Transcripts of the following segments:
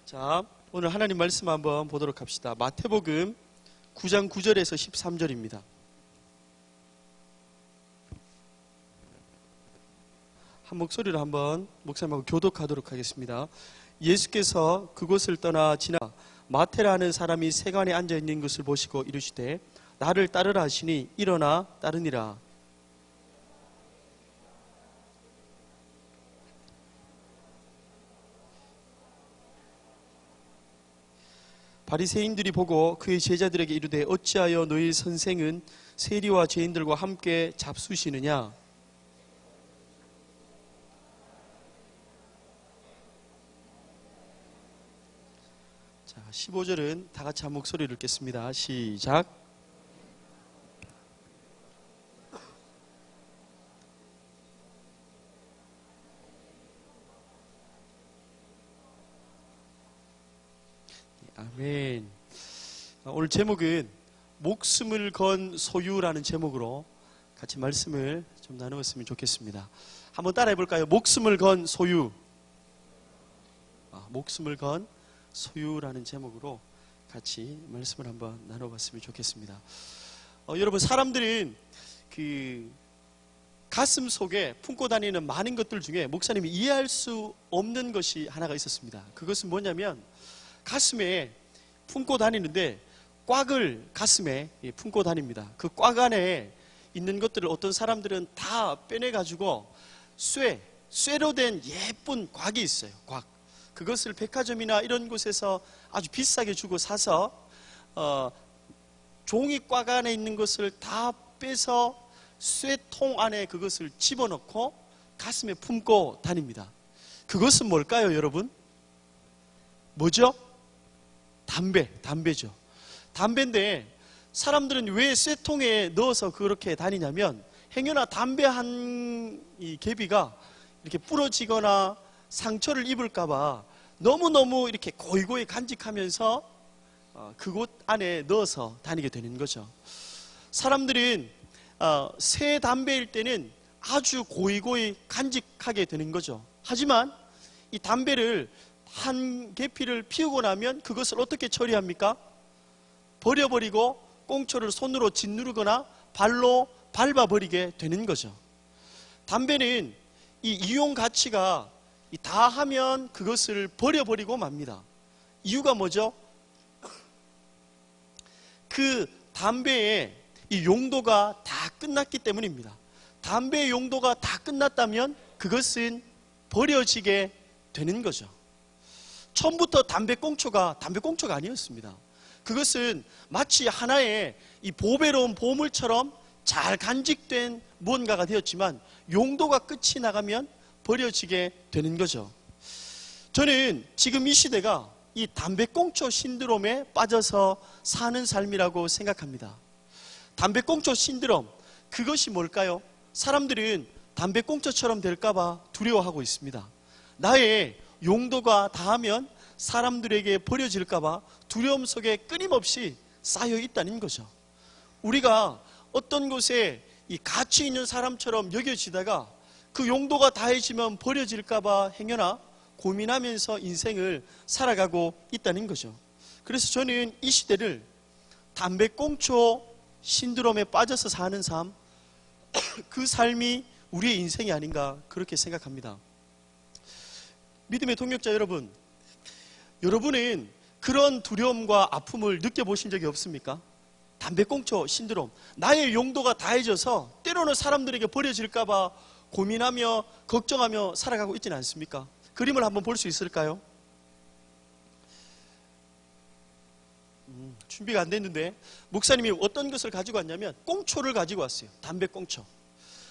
자, 오늘 하나님 말씀 한번 보도록 합시다. 마태복음 9장 9절에서 13절입니다. 한 목소리로 한번 목사님하고 교독하도록 하겠습니다. 예수께서 그곳을 떠나 지나 마태라는 사람이 세관에 앉아 있는 것을 보시고 이르시되 나를 따르라 하시니 일어나 따르니라. 바리새인들이 보고 그의 제자들에게 이르되 어찌하여 너희 선생은 세리와 죄인들과 함께 잡수시느냐. 자, 15절은 다 같이 한 목소리를 읽겠습니다. 시작. 아멘. 오늘 제목은 목숨을 건 소유라는 제목으로 같이 말씀을 좀 나누었으면 좋겠습니다. 한번 따라해 볼까요? 목숨을 건 소유. 목숨을 건 소유라는 제목으로 같이 말씀을 한번 나눠봤으면 좋겠습니다. 여러분, 사람들은 그 가슴 속에 품고 다니는 많은 것들 중에 목사님이 이해할 수 없는 것이 하나가 있었습니다. 그것은 뭐냐면 가슴에 품고 다니는데 꽉을 가슴에 품고 다닙니다. 그 꽉 안에 있는 것들을 어떤 사람들은 다 빼내가지고 쇠로 된 예쁜 곽이 있어요. 곽. 그것을 백화점이나 이런 곳에서 아주 비싸게 주고 사서 종이 꽉 안에 있는 것을 다 빼서 쇠통 안에 그것을 집어넣고 가슴에 품고 다닙니다. 그것은 뭘까요, 여러분? 뭐죠? 담배죠. 담배인데 사람들은 왜 쇠통에 넣어서 그렇게 다니냐면 행여나 담배 한 이 개비가 이렇게 부러지거나 상처를 입을까봐 너무너무 이렇게 고이고이 간직하면서 그곳 안에 넣어서 다니게 되는 거죠. 사람들은 새 담배일 때는 아주 고이고이 간직하게 되는 거죠. 하지만 이 담배를 한 계피를 피우고 나면 그것을 어떻게 처리합니까? 버려버리고 꽁초를 손으로 짓누르거나 발로 밟아버리게 되는 거죠. 담배는 이 이용 가치가 다 하면 그것을 버려버리고 맙니다. 이유가 뭐죠? 그 담배의 이 용도가 다 끝났기 때문입니다. 담배의 용도가 다 끝났다면 그것은 버려지게 되는 거죠. 처음부터 담배꽁초가 아니었습니다. 그것은 마치 하나의 이 보배로운 보물처럼 잘 간직된 무언가가 되었지만 용도가 끝이 나가면 버려지게 되는 거죠. 저는 지금 이 시대가 이 담배꽁초 신드롬에 빠져서 사는 삶이라고 생각합니다. 담배꽁초 신드롬, 그것이 뭘까요? 사람들은 담배꽁초처럼 될까봐 두려워하고 있습니다. 나의 용도가 다하면 사람들에게 버려질까봐 두려움 속에 끊임없이 쌓여 있다는 거죠. 우리가 어떤 곳에 이 가치 있는 사람처럼 여겨지다가 그 용도가 다해지면 버려질까봐 행여나 고민하면서 인생을 살아가고 있다는 거죠. 그래서 저는 이 시대를 담배꽁초 신드롬에 빠져서 사는 삶, 그 삶이 우리의 인생이 아닌가 그렇게 생각합니다. 믿음의 동역자 여러분, 여러분은 그런 두려움과 아픔을 느껴보신 적이 없습니까? 담배꽁초 신드롬, 나의 용도가 다해져서 때로는 사람들에게 버려질까봐 고민하며 걱정하며 살아가고 있지는 않습니까? 그림을 한번 볼 수 있을까요? 준비가 안 됐는데 목사님이 어떤 것을 가지고 왔냐면 꽁초를 가지고 왔어요. 담배꽁초.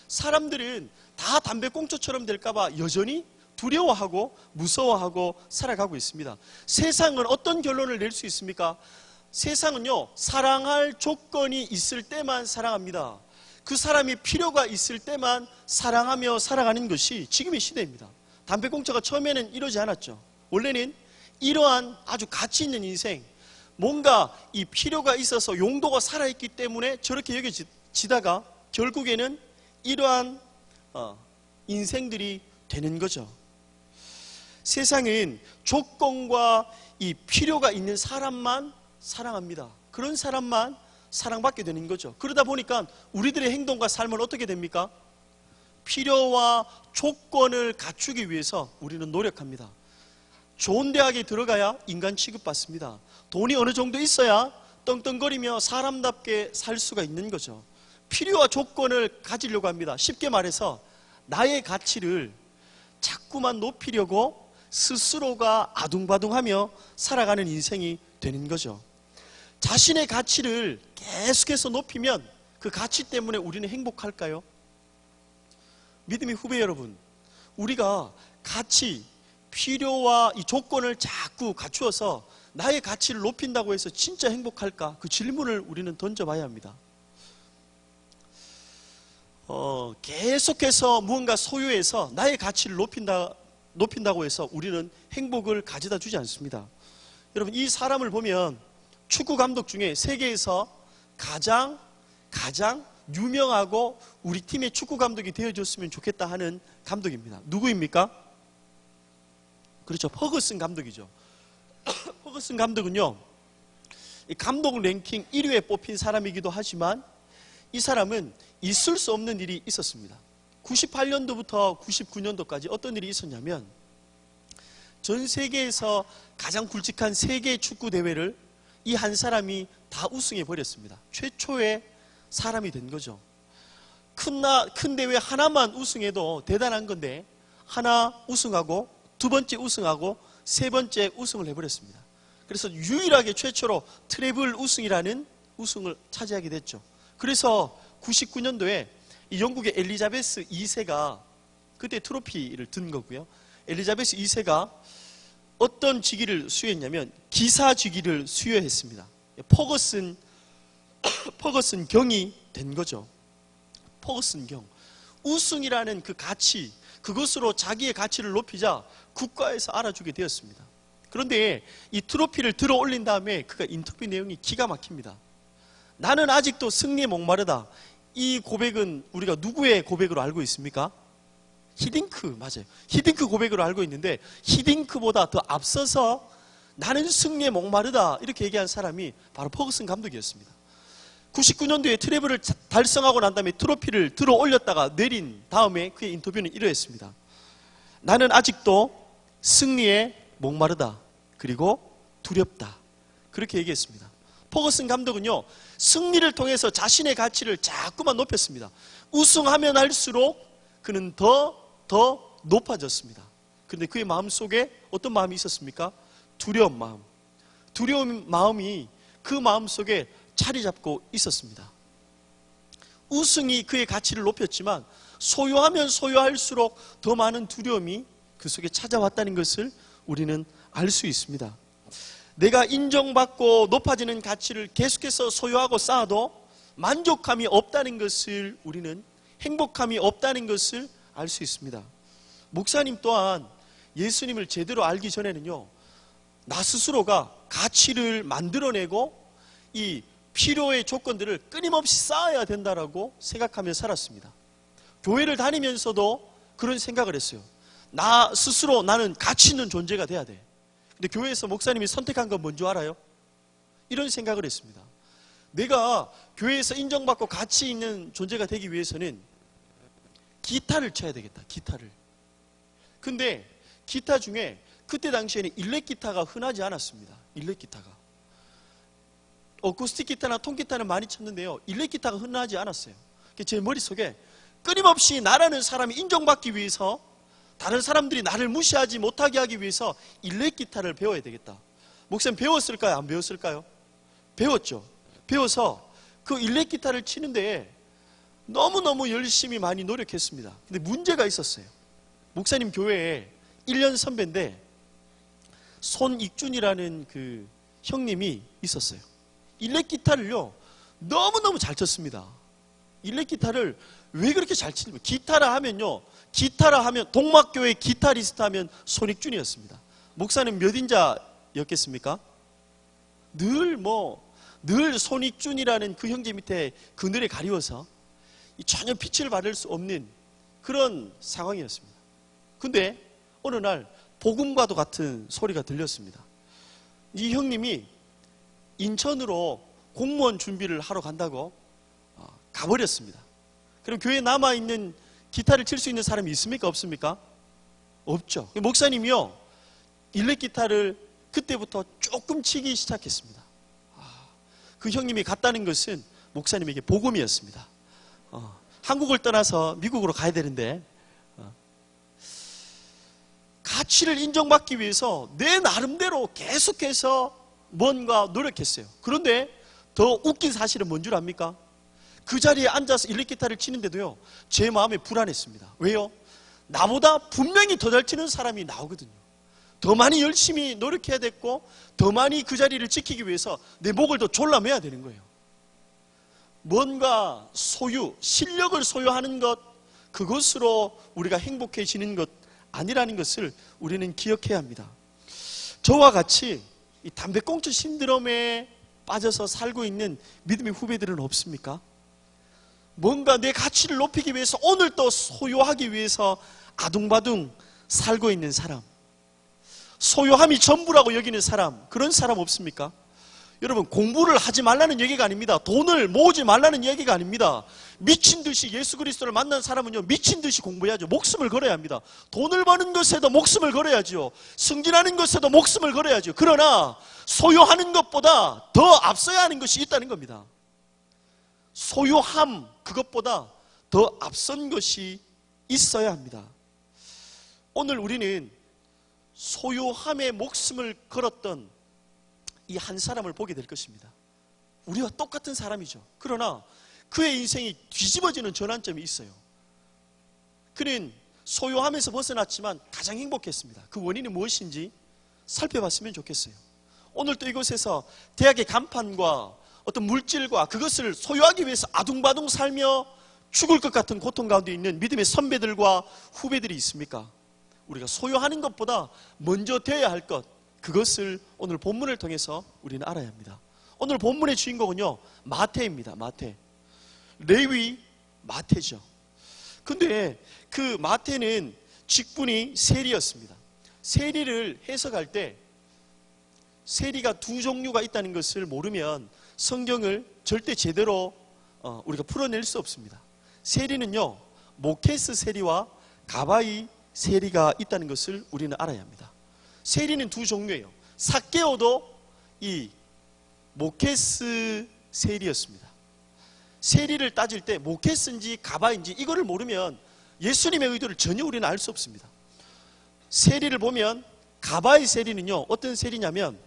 사람들은 다 담배꽁초처럼 될까봐 여전히 두려워하고 무서워하고 살아가고 있습니다. 세상은 어떤 결론을 낼 수 있습니까? 세상은요, 사랑할 조건이 있을 때만 사랑합니다. 그 사람이 필요가 있을 때만 사랑하며 살아가는 것이 지금의 시대입니다. 담배꽁초가 처음에는 이러지 않았죠. 원래는 이러한 아주 가치 있는 인생, 뭔가 이 필요가 있어서 용도가 살아있기 때문에 저렇게 여겨지다가 결국에는 이러한 인생들이 되는 거죠. 세상은 조건과 이 필요가 있는 사람만 사랑합니다. 그런 사람만 사랑받게 되는 거죠. 그러다 보니까 우리들의 행동과 삶은 어떻게 됩니까? 필요와 조건을 갖추기 위해서 우리는 노력합니다. 좋은 대학에 들어가야 인간 취급받습니다. 돈이 어느 정도 있어야 떵떵거리며 사람답게 살 수가 있는 거죠. 필요와 조건을 가지려고 합니다. 쉽게 말해서 나의 가치를 자꾸만 높이려고 스스로가 아둥바둥하며 살아가는 인생이 되는 거죠. 자신의 가치를 계속해서 높이면 그 가치 때문에 우리는 행복할까요? 믿음의 후배 여러분, 우리가 가치, 필요와 이 조건을 자꾸 갖추어서 나의 가치를 높인다고 해서 진짜 행복할까? 그 질문을 우리는 던져봐야 합니다. 계속해서 무언가 소유해서 나의 가치를 높인다고 해서 우리는 행복을 가져다 주지 않습니다. 여러분, 이 사람을 보면 축구 감독 중에 세계에서 가장 유명하고 우리 팀의 축구 감독이 되어줬으면 좋겠다 하는 감독입니다. 누구입니까? 그렇죠. 퍼거슨 감독이죠. 퍼거슨 감독은요, 감독 랭킹 1위에 뽑힌 사람이기도 하지만 이 사람은 있을 수 없는 일이 있었습니다. 98년도부터 99년도까지 어떤 일이 있었냐면 전 세계에서 가장 굵직한 세계 축구 대회를 이 한 사람이 다 우승해 버렸습니다. 최초의 사람이 된 거죠. 큰 대회 하나만 우승해도 대단한 건데 하나 우승하고 두 번째 우승하고 세 번째 우승을 해버렸습니다. 그래서 유일하게 최초로 트래블 우승이라는 우승을 차지하게 됐죠. 그래서 99년도에 이 영국의 엘리자베스 2세가 그때 트로피를 든 거고요. 엘리자베스 2세가 어떤 직위를 수여했냐면 기사직위를 수여했습니다. 퍼거슨 경이 된 거죠. 퍼거슨 경. 우승이라는 그 가치, 그것으로 자기의 가치를 높이자 국가에서 알아주게 되었습니다. 그런데 이 트로피를 들어 올린 다음에 그가 인터뷰 내용이 기가 막힙니다. 나는 아직도 승리에 목마르다. 이 고백은 우리가 누구의 고백으로 알고 있습니까? 히딩크, 맞아요. 히딩크 고백으로 알고 있는데 히딩크보다 더 앞서서 나는 승리에 목마르다 이렇게 얘기한 사람이 바로 퍼거슨 감독이었습니다. 99년도에 트래블을 달성하고 난 다음에 트로피를 들어 올렸다가 내린 다음에 그의 인터뷰는 이러했습니다. 나는 아직도 승리에 목마르다. 그리고 두렵다. 그렇게 얘기했습니다. 퍼거슨 감독은요, 승리를 통해서 자신의 가치를 자꾸만 높였습니다. 우승하면 할수록 그는 더 높아졌습니다. 그런데 그의 마음속에 어떤 마음이 있었습니까? 두려운 마음. 두려운 마음이 그 마음속에 자리 잡고 있었습니다. 우승이 그의 가치를 높였지만 소유하면 소유할수록 더 많은 두려움이 그 속에 찾아왔다는 것을 우리는 알 수 있습니다. 내가 인정받고 높아지는 가치를 계속해서 소유하고 쌓아도 만족감이 없다는 것을 우리는 행복함이 없다는 것을 알 수 있습니다. 목사님 또한 예수님을 제대로 알기 전에는요, 나 스스로가 가치를 만들어내고 이 필요의 조건들을 끊임없이 쌓아야 된다라고 생각하며 살았습니다. 교회를 다니면서도 그런 생각을 했어요. 나 스스로 나는 가치 있는 존재가 돼야 돼. 근데 교회에서 목사님이 선택한 건 뭔지 알아요? 이런 생각을 했습니다. 내가 교회에서 인정받고 가치 있는 존재가 되기 위해서는 기타를 쳐야 되겠다. 기타를. 근데 기타 중에 그때 당시에는 일렉 기타가 흔하지 않았습니다. 일렉 기타가. 어쿠스틱 기타나 통기타는 많이 쳤는데요, 일렉 기타가 흔하지 않았어요. 제 머릿속에 끊임없이 나라는 사람이 인정받기 위해서, 다른 사람들이 나를 무시하지 못하게 하기 위해서 일렉 기타를 배워야 되겠다. 목사님 배웠을까요? 안 배웠을까요? 배웠죠. 배워서 그 일렉 기타를 치는데 너무너무 열심히 많이 노력했습니다. 근데 문제가 있었어요. 목사님 교회에 1년 선배인데 손익준이라는 그 형님이 있었어요. 일렉 기타를요, 너무너무 잘 쳤습니다. 일렉 기타를 왜 그렇게 잘 치는 거예요? 기타라 하면 동막교회 기타리스트 하면 손익준이었습니다. 목사는 몇 인자였겠습니까? 늘 손익준이라는 그 형제 밑에 그늘에 가리워서 전혀 빛을 받을 수 없는 그런 상황이었습니다. 근데 어느 날 복음과도 같은 소리가 들렸습니다. 이 형님이 인천으로 공무원 준비를 하러 간다고 가버렸습니다. 그럼 교회에 남아있는 기타를 칠 수 있는 사람이 있습니까? 없습니까? 없죠. 목사님이요, 일렉 기타를 그때부터 조금 치기 시작했습니다. 그 형님이 갔다는 것은 목사님에게 복음이었습니다. 한국을 떠나서 미국으로 가야 되는데 가치를 인정받기 위해서 내 나름대로 계속해서 뭔가 노력했어요. 그런데 더 웃긴 사실은 뭔 줄 압니까? 그 자리에 앉아서 일렉 기타를 치는데도요, 제 마음에 불안했습니다. 왜요? 나보다 분명히 더 잘 치는 사람이 나오거든요. 더 많이 열심히 노력해야 됐고, 더 많이 그 자리를 지키기 위해서 내 목을 더 졸라매야 되는 거예요. 뭔가 소유, 실력을 소유하는 것, 그것으로 우리가 행복해지는 것 아니라는 것을 우리는 기억해야 합니다. 저와 같이 이 담배꽁초 신드롬에 빠져서 살고 있는 믿음의 후배들은 없습니까? 뭔가 내 가치를 높이기 위해서, 오늘 또 소유하기 위해서 아둥바둥 살고 있는 사람, 소유함이 전부라고 여기는 사람, 그런 사람 없습니까? 여러분, 공부를 하지 말라는 얘기가 아닙니다. 돈을 모으지 말라는 얘기가 아닙니다. 미친 듯이 예수 그리스도를 만난 사람은요, 미친 듯이 공부해야죠. 목숨을 걸어야 합니다. 돈을 버는 것에도 목숨을 걸어야죠. 승진하는 것에도 목숨을 걸어야죠. 그러나 소유하는 것보다 더 앞서야 하는 것이 있다는 겁니다. 소유함, 그것보다 더 앞선 것이 있어야 합니다. 오늘 우리는 소유함에 목숨을 걸었던 이 한 사람을 보게 될 것입니다. 우리와 똑같은 사람이죠. 그러나 그의 인생이 뒤집어지는 전환점이 있어요. 그는 소유함에서 벗어났지만 가장 행복했습니다. 그 원인이 무엇인지 살펴봤으면 좋겠어요. 오늘 또 이곳에서 대학의 간판과 어떤 물질과 그것을 소유하기 위해서 아둥바둥 살며 죽을 것 같은 고통 가운데 있는 믿음의 선배들과 후배들이 있습니까? 우리가 소유하는 것보다 먼저 되어야 할 것, 그것을 오늘 본문을 통해서 우리는 알아야 합니다. 오늘 본문의 주인공은요, 마태입니다. 마태. 레위 마태죠. 근데 그 마태는 직분이 세리였습니다. 세리를 해석할 때 세리가 두 종류가 있다는 것을 모르면 성경을 절대 제대로 우리가 풀어낼 수 없습니다. 세리는요, 모케스 세리와 가바이 세리가 있다는 것을 우리는 알아야 합니다. 세리는 두 종류예요. 삭개오도 이 모케스 세리였습니다. 세리를 따질 때 모케스인지 가바인지 이거를 모르면 예수님의 의도를 전혀 우리는 알 수 없습니다. 세리를 보면 가바이 세리는요, 어떤 세리냐면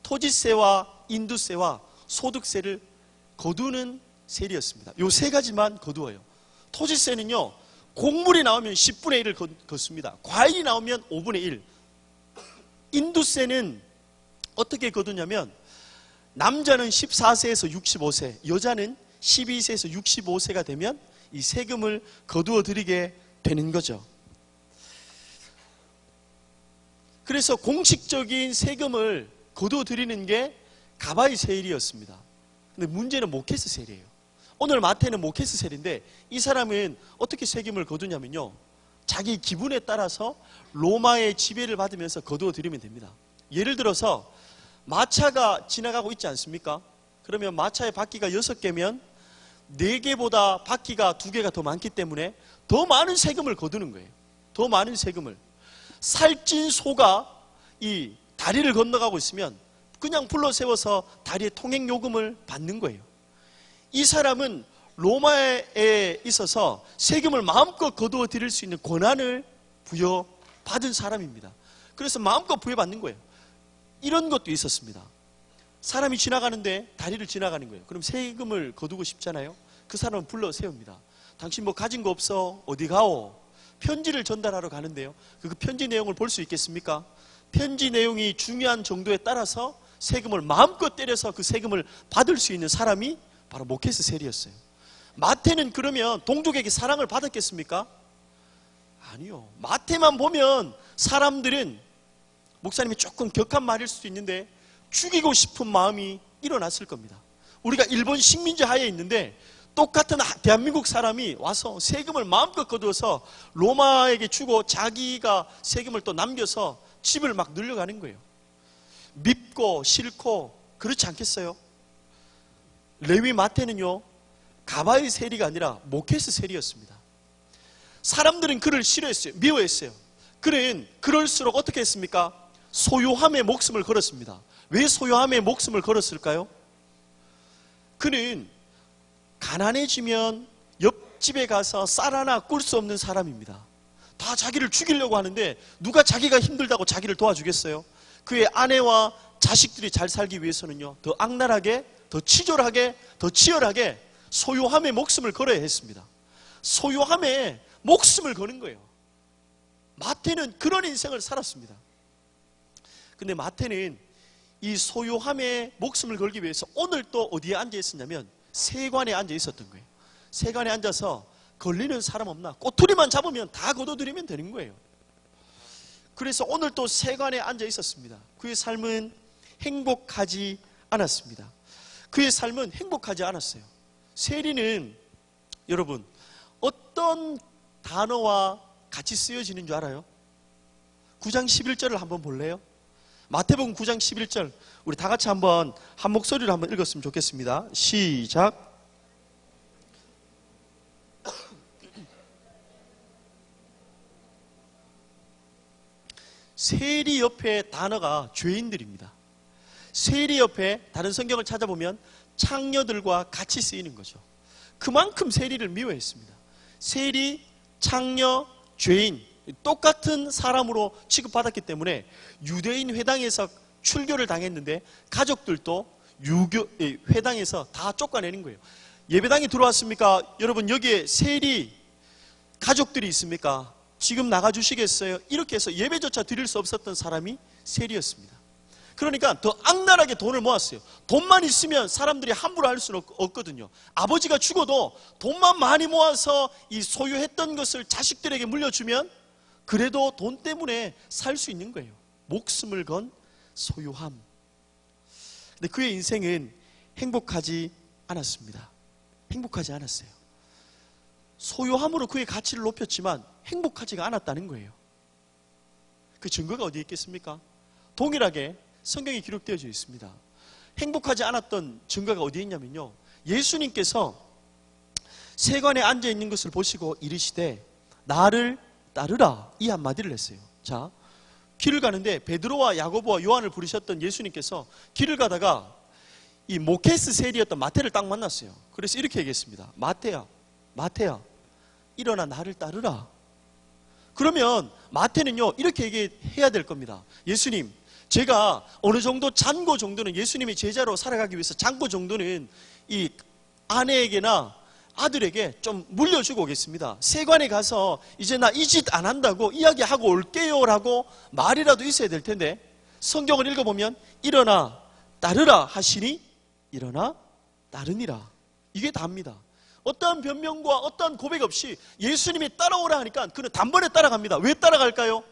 토지세와 인두세와 소득세를 거두는 세리였습니다. 요 세 가지만 거두어요. 토지세는요, 곡물이 나오면 10분의 1을 걷습니다. 과일이 나오면 5분의 1. 인두세는 어떻게 거두냐면 남자는 14세에서 65세, 여자는 12세에서 65세가 되면 이 세금을 거두어 드리게 되는 거죠. 그래서 공식적인 세금을 거두어 드리는 게 가바이 세일이었습니다. 근데 문제는 모케스 세일이에요. 오늘 마태는 모케스 세일인데 이 사람은 어떻게 세금을 거두냐면요, 자기 기분에 따라서 로마의 지배를 받으면서 거두어 드리면 됩니다. 예를 들어서 마차가 지나가고 있지 않습니까? 그러면 마차의 바퀴가 6개면 4개보다 바퀴가 2개가 더 많기 때문에 더 많은 세금을 거두는 거예요. 더 많은 세금을. 살찐 소가 이 다리를 건너가고 있으면 그냥 불러 세워서 다리에 통행요금을 받는 거예요. 이 사람은 로마에 있어서 세금을 마음껏 거두어 드릴 수 있는 권한을 부여받은 사람입니다. 그래서 마음껏 부여받는 거예요. 이런 것도 있었습니다. 사람이 지나가는데 다리를 지나가는 거예요. 그럼 세금을 거두고 싶잖아요. 그 사람을 불러 세웁니다. 당신 뭐 가진 거 없어? 어디 가오? 편지를 전달하러 가는데요. 그 편지 내용을 볼 수 있겠습니까? 편지 내용이 중요한 정도에 따라서 세금을 마음껏 때려서 그 세금을 받을 수 있는 사람이 바로 모케스 세리였어요. 마태는 그러면 동족에게 사랑을 받았겠습니까? 아니요. 마태만 보면 사람들은, 목사님이 조금 격한 말일 수도 있는데, 죽이고 싶은 마음이 일어났을 겁니다. 우리가 일본 식민지 하에 있는데 똑같은 대한민국 사람이 와서 세금을 마음껏 거두어서 로마에게 주고 자기가 세금을 또 남겨서 집을 막 늘려가는 거예요. 밉고 싫고 그렇지 않겠어요? 레위 마태는요, 가바의 세리가 아니라 모케스 세리였습니다. 사람들은 그를 싫어했어요. 미워했어요. 그는 그럴수록 어떻게 했습니까? 소유함에 목숨을 걸었습니다. 왜 소유함에 목숨을 걸었을까요? 그는 가난해지면 옆집에 가서 쌀 하나 꿀 수 없는 사람입니다. 다 자기를 죽이려고 하는데 누가 자기가 힘들다고 자기를 도와주겠어요? 그의 아내와 자식들이 잘 살기 위해서는요, 더 악랄하게, 더 치졸하게, 더 치열하게 소유함에 목숨을 걸어야 했습니다. 소유함에 목숨을 거는 거예요. 마태는 그런 인생을 살았습니다. 근데 마태는 이 소유함에 목숨을 걸기 위해서 오늘 또 어디에 앉아 있었냐면 세관에 앉아 있었던 거예요. 세관에 앉아서 걸리는 사람 없나? 꼬투리만 잡으면 다 거둬들이면 되는 거예요. 그래서 오늘 또 세관에 앉아 있었습니다. 그의 삶은 행복하지 않았습니다. 그의 삶은 행복하지 않았어요. 세리는 여러분 어떤 단어와 같이 쓰여지는 줄 알아요? 9장 11절을 한번 볼래요? 마태복음 9장 11절 우리 다 같이 한번 한 목소리로 한번 읽었으면 좋겠습니다. 시작. 세리 옆에 단어가 죄인들입니다. 세리 옆에 다른 성경을 찾아보면 창녀들과 같이 쓰이는 거죠. 그만큼 세리를 미워했습니다. 세리, 창녀, 죄인 똑같은 사람으로 취급받았기 때문에 유대인 회당에서 출교를 당했는데 가족들도 회당에서 다 쫓아내는 거예요. 예배당에 들어왔습니까? 여러분 여기에 세리 가족들이 있습니까? 지금 나가주시겠어요? 이렇게 해서 예배조차 드릴 수 없었던 사람이 세리였습니다. 그러니까 더 악랄하게 돈을 모았어요. 돈만 있으면 사람들이 함부로 할 수는 없거든요. 아버지가 죽어도 돈만 많이 모아서 이 소유했던 것을 자식들에게 물려주면 그래도 돈 때문에 살 수 있는 거예요. 목숨을 건 소유함. 근데 그의 인생은 행복하지 않았습니다. 행복하지 않았어요. 소유함으로 그의 가치를 높였지만 행복하지가 않았다는 거예요. 그 증거가 어디에 있겠습니까? 동일하게 성경에 기록되어져 있습니다. 행복하지 않았던 증거가 어디에 있냐면요, 예수님께서 세관에 앉아 있는 것을 보시고 이르시되 나를 따르라 이 한마디를 했어요. 자, 길을 가는데 베드로와 야고보와 요한을 부르셨던 예수님께서 길을 가다가 이 모케스 세리였던 마태를 딱 만났어요. 그래서 이렇게 얘기했습니다. 마태야 일어나 나를 따르라. 그러면 마태는요 이렇게 얘기해야 될 겁니다. 예수님, 제가 어느 정도 잔고 정도는 예수님의 제자로 살아가기 위해서 잔고 정도는 이 아내에게나 아들에게 좀 물려주고 오겠습니다. 세관에 가서 이제 나 이 짓 안 한다고 이야기하고 올게요 라고 말이라도 있어야 될 텐데 성경을 읽어보면 일어나 따르라 하시니 일어나 따르니라. 이게 답니다. 어떠한 변명과 어떠한 고백 없이 예수님이 따라오라 하니까 그는 단번에 따라갑니다. 왜 따라갈까요?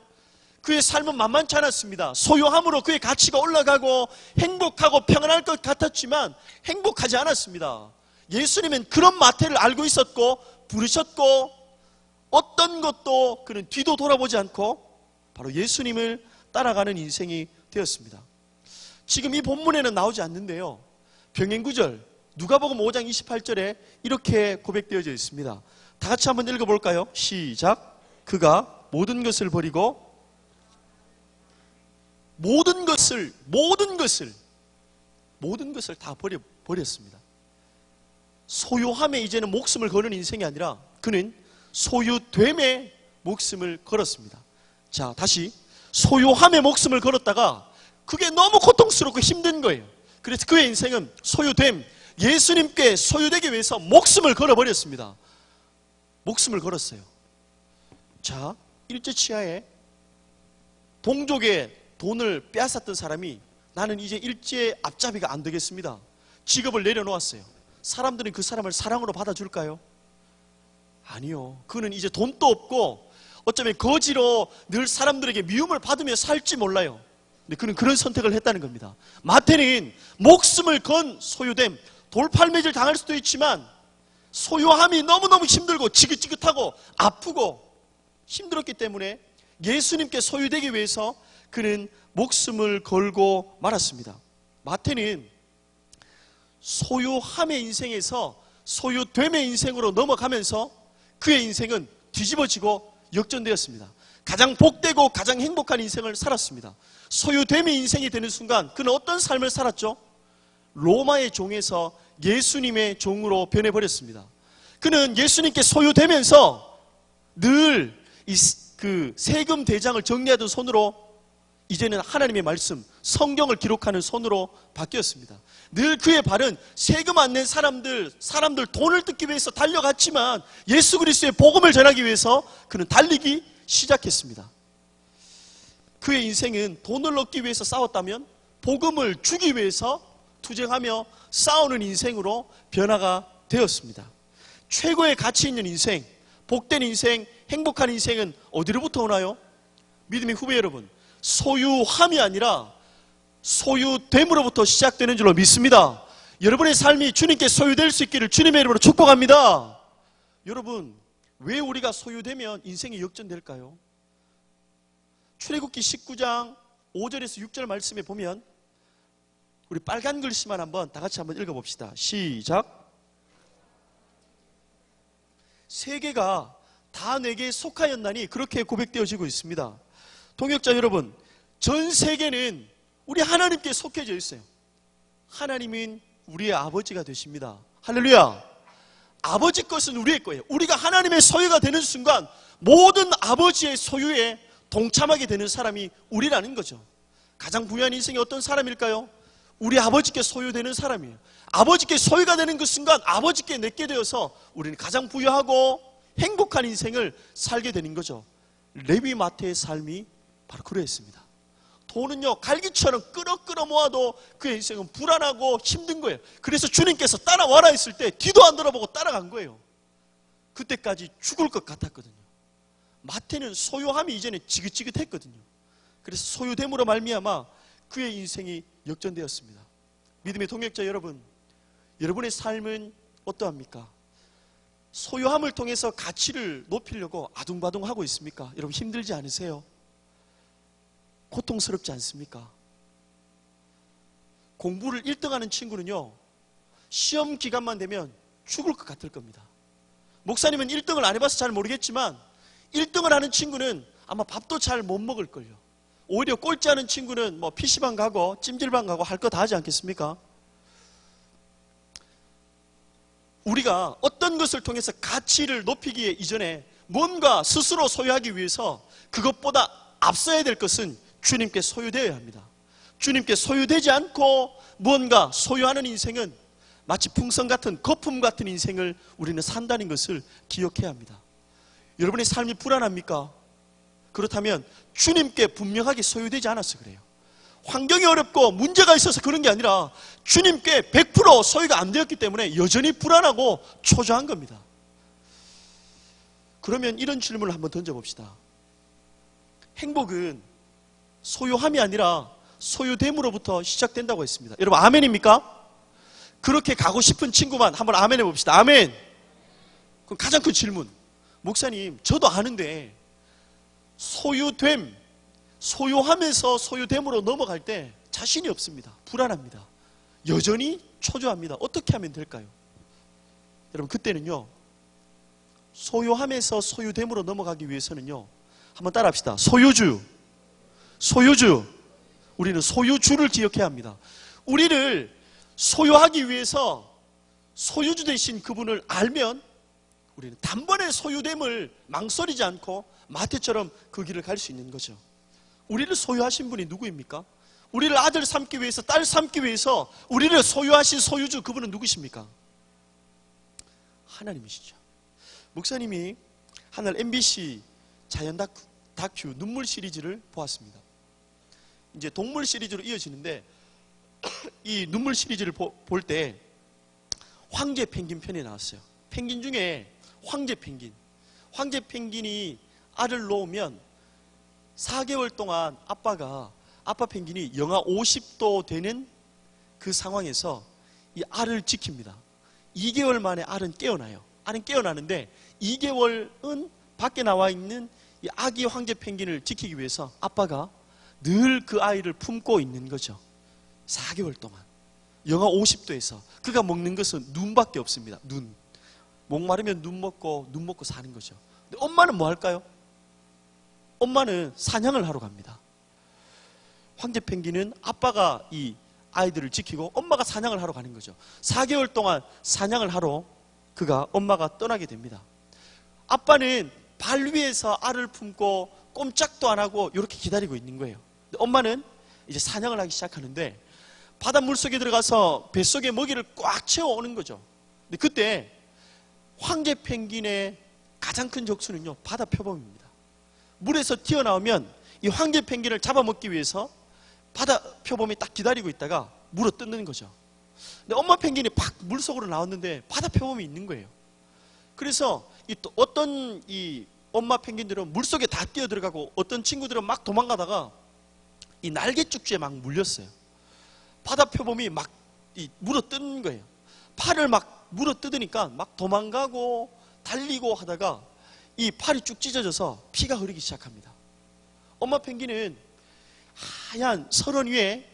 그의 삶은 만만치 않았습니다. 소유함으로 그의 가치가 올라가고 행복하고 평안할 것 같았지만 행복하지 않았습니다. 예수님은 그런 마태를 알고 있었고 부르셨고 어떤 것도 그는 뒤도 돌아보지 않고 바로 예수님을 따라가는 인생이 되었습니다. 지금 이 본문에는 나오지 않는데요, 병행구절 누가복음 5장 28절에 이렇게 고백되어져 있습니다. 다 같이 한번 읽어볼까요? 시작. 그가 모든 것을 버리고 모든 것을 다 버렸습니다. 소유함에 이제는 목숨을 거는 인생이 아니라 그는 소유됨에 목숨을 걸었습니다. 자, 다시 소유함에 목숨을 걸었다가 그게 너무 고통스럽고 힘든 거예요. 그래서 그의 인생은 소유됨, 예수님께 소유되기 위해서 목숨을 걸어버렸습니다. 목숨을 걸었어요. 자, 일제치하에 동족의 돈을 빼앗았던 사람이 나는 이제 일제 앞잡이가 안 되겠습니다. 직업을 내려놓았어요. 사람들은 그 사람을 사랑으로 받아줄까요? 아니요. 그는 이제 돈도 없고 어쩌면 거지로 늘 사람들에게 미움을 받으며 살지 몰라요. 근데 그는 그런 선택을 했다는 겁니다. 마태는 목숨을 건 소유됨, 돌팔매질 당할 수도 있지만 소유함이 너무너무 힘들고 지긋지긋하고 아프고 힘들었기 때문에 예수님께 소유되기 위해서 그는 목숨을 걸고 말았습니다. 마태는 소유함의 인생에서 소유됨의 인생으로 넘어가면서 그의 인생은 뒤집어지고 역전되었습니다. 가장 복되고 가장 행복한 인생을 살았습니다. 소유됨의 인생이 되는 순간 그는 어떤 삶을 살았죠? 로마의 종에서 예수님의 종으로 변해버렸습니다. 그는 예수님께 소유되면서 늘 그 세금 대장을 정리하던 손으로 이제는 하나님의 말씀, 성경을 기록하는 손으로 바뀌었습니다. 늘 그의 발은 세금 안 낸 사람들 돈을 뜯기 위해서 달려갔지만 예수 그리스도의 복음을 전하기 위해서 그는 달리기 시작했습니다. 그의 인생은 돈을 얻기 위해서 싸웠다면 복음을 주기 위해서 투쟁하며 싸우는 인생으로 변화가 되었습니다. 최고의 가치 있는 인생, 복된 인생, 행복한 인생은 어디로부터 오나요? 믿음의 후배 여러분, 소유함이 아니라 소유됨으로부터 시작되는 줄로 믿습니다. 여러분의 삶이 주님께 소유될 수 있기를 주님의 이름으로 축복합니다. 여러분, 왜 우리가 소유되면 인생이 역전될까요? 출애굽기 19장 5절에서 6절 말씀에 보면 우리 빨간 글씨만 한번 다 같이 한번 읽어봅시다. 시작. 세계가 다 내게 속하였나니 그렇게 고백되어지고 있습니다. 동역자 여러분, 전 세계는 우리 하나님께 속해져 있어요. 하나님은 우리의 아버지가 되십니다. 할렐루야. 아버지 것은 우리의 거예요. 우리가 하나님의 소유가 되는 순간 모든 아버지의 소유에 동참하게 되는 사람이 우리라는 거죠. 가장 부유한 인생이 어떤 사람일까요? 우리 아버지께 소유되는 사람이에요. 아버지께 소유가 되는 그 순간 아버지께 내게 되어서 우리는 가장 부유하고 행복한 인생을 살게 되는 거죠. 레위 마태의 삶이 바로 그러했습니다. 돈은요 갈기처럼 끌어 모아도 그의 인생은 불안하고 힘든 거예요. 그래서 주님께서 따라와라 했을 때 뒤도 안 돌아보고 따라간 거예요. 그때까지 죽을 것 같았거든요. 마태는 소유함이 이제는 지긋지긋했거든요. 그래서 소유됨으로 말미암아 그의 인생이 역전되었습니다. 믿음의 동역자 여러분, 여러분의 삶은 어떠합니까? 소유함을 통해서 가치를 높이려고 아둥바둥하고 있습니까? 여러분 힘들지 않으세요? 고통스럽지 않습니까? 공부를 1등하는 친구는요 시험 기간만 되면 죽을 것 같을 겁니다. 목사님은 1등을 안 해봐서 잘 모르겠지만 1등을 하는 친구는 아마 밥도 잘 못 먹을걸요. 오히려 꼴찌하는 친구는 뭐 PC방 가고 찜질방 가고 할 거 다 하지 않겠습니까? 우리가 어떤 것을 통해서 가치를 높이기 이전에 뭔가 스스로 소유하기 위해서 그것보다 앞서야 될 것은 주님께 소유되어야 합니다. 주님께 소유되지 않고 뭔가 소유하는 인생은 마치 풍선 같은 거품 같은 인생을 우리는 산다는 것을 기억해야 합니다. 여러분의 삶이 불안합니까? 그렇다면 주님께 분명하게 소유되지 않아서 그래요. 환경이 어렵고 문제가 있어서 그런 게 아니라 주님께 100% 소유가 안 되었기 때문에 여전히 불안하고 초조한 겁니다. 그러면 이런 질문을 한번 던져봅시다. 행복은 소유함이 아니라 소유됨으로부터 시작된다고 했습니다. 여러분 아멘입니까? 그렇게 가고 싶은 친구만 한번 아멘 해봅시다. 아멘. 그럼 가장 큰 질문, 목사님 저도 아는데 소유됨, 소유하면서 소유됨으로 넘어갈 때 자신이 없습니다. 불안합니다. 여전히 초조합니다. 어떻게 하면 될까요? 여러분 그때는요 소유하면서 소유됨으로 넘어가기 위해서는요 한번 따라합시다. 소유주. 우리는 소유주를 기억해야 합니다. 우리를 소유하기 위해서 소유주 되신 그분을 알면 우리는 단번에 소유됨을 망설이지 않고 마태처럼 그 길을 갈 수 있는 거죠. 우리를 소유하신 분이 누구입니까? 우리를 아들 삼기 위해서, 딸 삼기 위해서 우리를 소유하신 소유주, 그분은 누구십니까? 하나님이시죠. 목사님이 하늘 MBC 자연 다큐 눈물 시리즈를 보았습니다. 이제 동물 시리즈로 이어지는데 이 눈물 시리즈를 볼 때 황제 펭귄 편이 나왔어요. 펭귄 중에 황제 펭귄이 알을 놓으면 4개월 동안 아빠 펭귄이 영하 50도 되는 그 상황에서 이 알을 지킵니다. 2개월 만에 알은 깨어나요. 알은 깨어나는데 2개월은 밖에 나와 있는 이 아기 황제 펭귄을 지키기 위해서 아빠가 늘 그 아이를 품고 있는 거죠. 4개월 동안 영하 50도에서 그가 먹는 것은 눈밖에 없습니다. 눈. 목마르면 눈 먹고 사는 거죠. 근데 엄마는 뭐 할까요? 엄마는 사냥을 하러 갑니다. 황제 펭귄은 아빠가 이 아이들을 지키고 엄마가 사냥을 하러 가는 거죠. 4개월 동안 사냥을 하러 그가 엄마가 떠나게 됩니다. 아빠는 발 위에서 알을 품고 꼼짝도 안 하고 이렇게 기다리고 있는 거예요. 근데 엄마는 이제 사냥을 하기 시작하는데 바닷물 속에 들어가서 뱃속에 먹이를 꽉 채워오는 거죠. 근데 그때 황제 펭귄의 가장 큰 적수는요, 바다 표범입니다. 물에서 튀어나오면 이 황제 펭귄을 잡아먹기 위해서 바다 표범이 딱 기다리고 있다가 물어 뜯는 거죠. 근데 엄마 펭귄이 팍 물속으로 나왔는데 바다 표범이 있는 거예요. 그래서 어떤 이 엄마 펭귄들은 물속에 다 뛰어 들어가고 어떤 친구들은 막 도망가다가 이 날개쭉지에 막 물렸어요. 바다 표범이 막 물어 뜯는 거예요. 팔을 막 물어 뜯으니까 막 도망가고 달리고 하다가 이 팔이 쭉 찢어져서 피가 흐르기 시작합니다. 엄마 펭귄은 하얀 설원 위에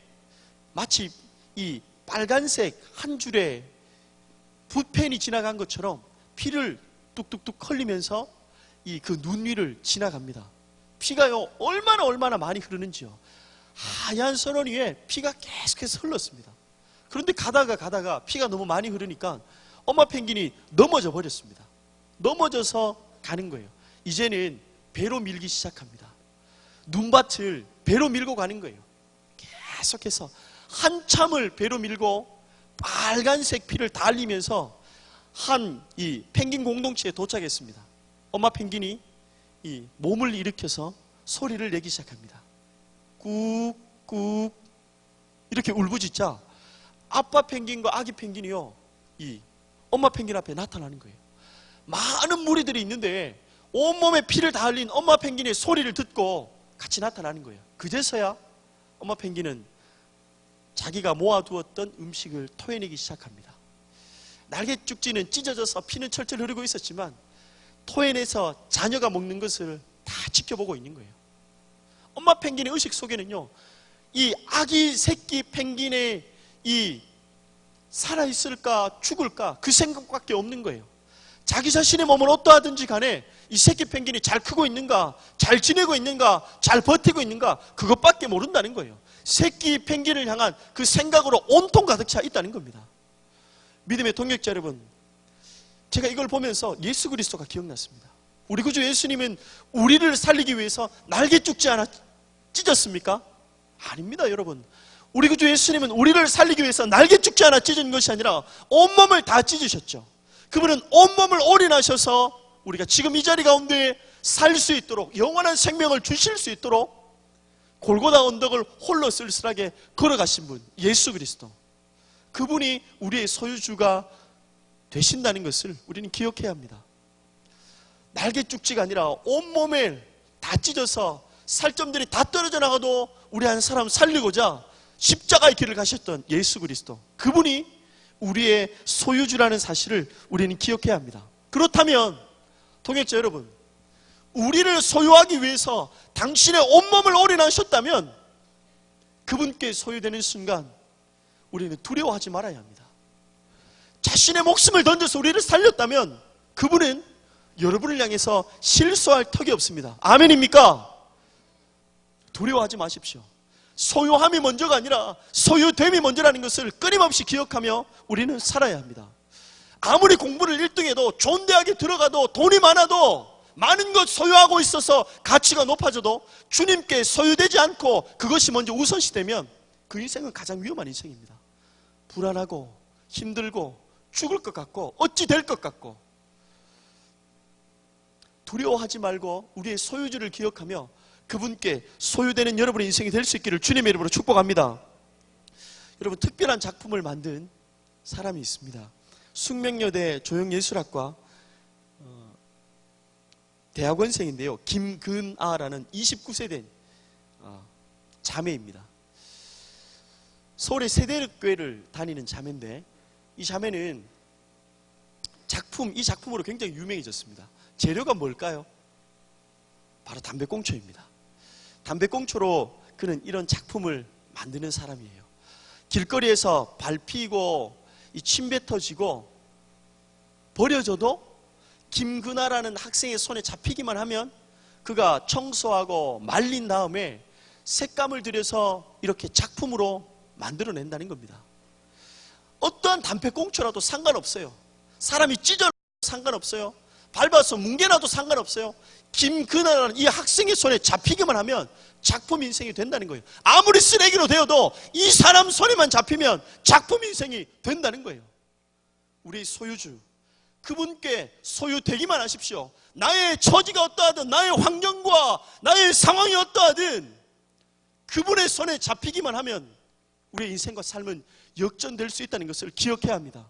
마치 이 빨간색 한 줄의 붓펜이 지나간 것처럼 피를 뚝뚝뚝 흘리면서 이 그 눈 위를 지나갑니다. 피가요 얼마나 많이 흐르는지요. 하얀 선원 위에 피가 계속해서 흘렀습니다. 그런데 가다가 피가 너무 많이 흐르니까 엄마 펭귄이 넘어져 버렸습니다. 넘어져서 가는 거예요. 이제는 배로 밀기 시작합니다. 눈밭을 배로 밀고 가는 거예요. 계속해서 한참을 배로 밀고 빨간색 피를 다 흘리면서 한 이 펭귄 공동체에 도착했습니다. 엄마 펭귄이 이 몸을 일으켜서 소리를 내기 시작합니다. 꾹꾹 이렇게 울부짖자 아빠 펭귄과 아기 펭귄이요 이 엄마 펭귄 앞에 나타나는 거예요. 많은 무리들이 있는데 온몸에 피를 다 흘린 엄마 펭귄의 소리를 듣고 같이 나타나는 거예요. 그제서야 엄마 펭귄은 자기가 모아두었던 음식을 토해내기 시작합니다. 날개쭉지는 찢어져서 피는 철철 흐르고 있었지만 토해내서 자녀가 먹는 것을 다 지켜보고 있는 거예요. 엄마 펭귄의 의식 속에는요, 이 아기 새끼 펭귄의 이 살아있을까 죽을까 그 생각밖에 없는 거예요. 자기 자신의 몸을 어떠하든지 간에 이 새끼 펭귄이 잘 크고 있는가, 잘 지내고 있는가, 잘 버티고 있는가 그것밖에 모른다는 거예요. 새끼 펭귄을 향한 그 생각으로 온통 가득 차 있다는 겁니다. 믿음의 동역자 여러분, 제가 이걸 보면서 예수 그리스도가 기억났습니다. 우리 구주 예수님은 우리를 살리기 위해서 날개 쭉지 않아 찢었습니까? 아닙니다, 여러분. 우리 구주 예수님은 우리를 살리기 위해서 날개 쭉지 않아 찢은 것이 아니라 온몸을 다 찢으셨죠. 그분은 온몸을 올인하셔서 우리가 지금 이 자리 가운데 살 수 있도록 영원한 생명을 주실 수 있도록 골고다 언덕을 홀로 쓸쓸하게 걸어가신 분, 예수 그리스도. 그분이 우리의 소유주가 되신다는 것을 우리는 기억해야 합니다. 날개쭉지가 아니라 온몸에 다 찢어서 살점들이 다 떨어져 나가도 우리 한 사람 살리고자 십자가의 길을 가셨던 예수 그리스도, 그분이 우리의 소유주라는 사실을 우리는 기억해야 합니다. 그렇다면 동역자 여러분, 우리를 소유하기 위해서 당신의 온몸을 올인하셨다면 그분께 소유되는 순간 우리는 두려워하지 말아야 합니다. 자신의 목숨을 던져서 우리를 살렸다면 그분은 여러분을 향해서 실수할 턱이 없습니다. 아멘입니까? 두려워하지 마십시오. 소유함이 먼저가 아니라 소유됨이 먼저라는 것을 끊임없이 기억하며 우리는 살아야 합니다. 아무리 공부를 1등해도 좋은 대학에 들어가도 돈이 많아도 많은 것 소유하고 있어서 가치가 높아져도 주님께 소유되지 않고 그것이 먼저 우선시되면 그 인생은 가장 위험한 인생입니다. 불안하고 힘들고 죽을 것 같고 어찌 될 것 같고, 두려워하지 말고 우리의 소유주를 기억하며 그분께 소유되는 여러분의 인생이 될 수 있기를 주님의 이름으로 축복합니다. 여러분, 특별한 작품을 만든 사람이 있습니다. 숙명여대 조형예술학과 대학원생인데요, 김근아라는 29세 된 자매입니다. 서울의 세대교회를 다니는 자매인데 이 자매는 이 작품으로 굉장히 유명해졌습니다. 재료가 뭘까요? 바로 담배꽁초입니다. 담배꽁초로 그는 이런 작품을 만드는 사람이에요. 길거리에서 밟히고 침 뱉어지고 버려져도 김근아라는 학생의 손에 잡히기만 하면 그가 청소하고 말린 다음에 색감을 들여서 이렇게 작품으로 만들어낸다는 겁니다. 어떠한 담배꽁초라도 상관없어요. 사람이 찢어도 상관없어요. 밟아서 뭉개놔도 상관없어요. 김근아라는 이 학생의 손에 잡히기만 하면 작품 인생이 된다는 거예요. 아무리 쓰레기로 되어도 이 사람 손에만 잡히면 작품 인생이 된다는 거예요. 우리 소유주, 그분께 소유되기만 하십시오. 나의 처지가 어떠하든, 나의 환경과 나의 상황이 어떠하든 그분의 손에 잡히기만 하면 우리의 인생과 삶은 역전될 수 있다는 것을 기억해야 합니다.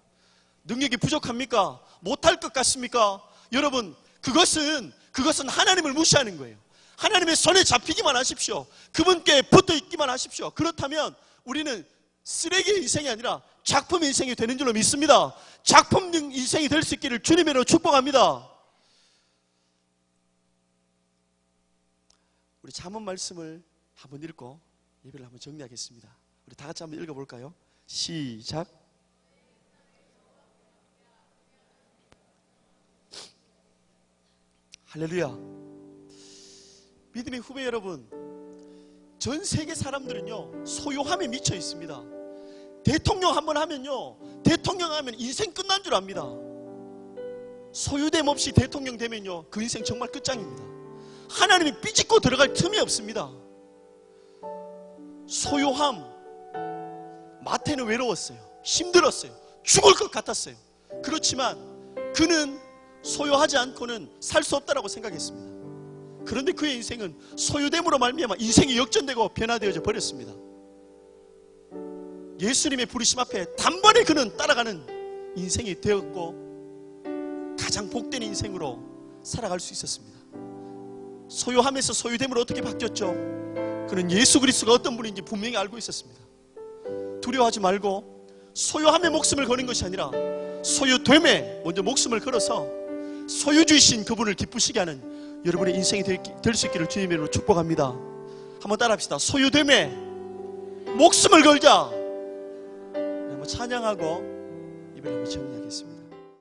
능력이 부족합니까? 못할 것 같습니까? 여러분, 그것은 하나님을 무시하는 거예요. 하나님의 손에 잡히기만 하십시오. 그분께 붙어 있기만 하십시오. 그렇다면 우리는 쓰레기의 인생이 아니라 작품 인생이 되는 줄로 믿습니다. 작품 인생이 될 수 있기를 주님으로 축복합니다. 우리 잠언 말씀을 한번 읽고 예배를 한번 정리하겠습니다. 우리 다 같이 한번 읽어볼까요? 시작. 할렐루야. 믿음의 후배 여러분, 전 세계 사람들은요 소유함에 미쳐 있습니다. 대통령 한번 하면요, 대통령 하면 인생 끝난 줄 압니다. 소유됨 없이 대통령 되면요 그 인생 정말 끝장입니다. 하나님이 삐짓고 들어갈 틈이 없습니다. 소유함. 마태는 외로웠어요. 힘들었어요. 죽을 것 같았어요. 그렇지만 그는 소유하지 않고는 살 수 없다라고 생각했습니다. 그런데 그의 인생은 소유됨으로 말미암아 인생이 역전되고 변화되어져 버렸습니다. 예수님의 부르심 앞에 단번에 그는 따라가는 인생이 되었고 가장 복된 인생으로 살아갈 수 있었습니다. 소유함에서 소유됨으로 어떻게 바뀌었죠? 그는 예수 그리스도가 어떤 분인지 분명히 알고 있었습니다. 두려워하지 말고 소유함에 목숨을 거는 것이 아니라 소유됨에 먼저 목숨을 걸어서 소유주이신 그분을 기쁘시게 하는 여러분의 인생이 될 수 있기를 주님의 이름으로 축복합니다. 한번 따라합시다. 소유됨에 목숨을 걸자. 한번 찬양하고 예배를 한번 정리하겠습니다.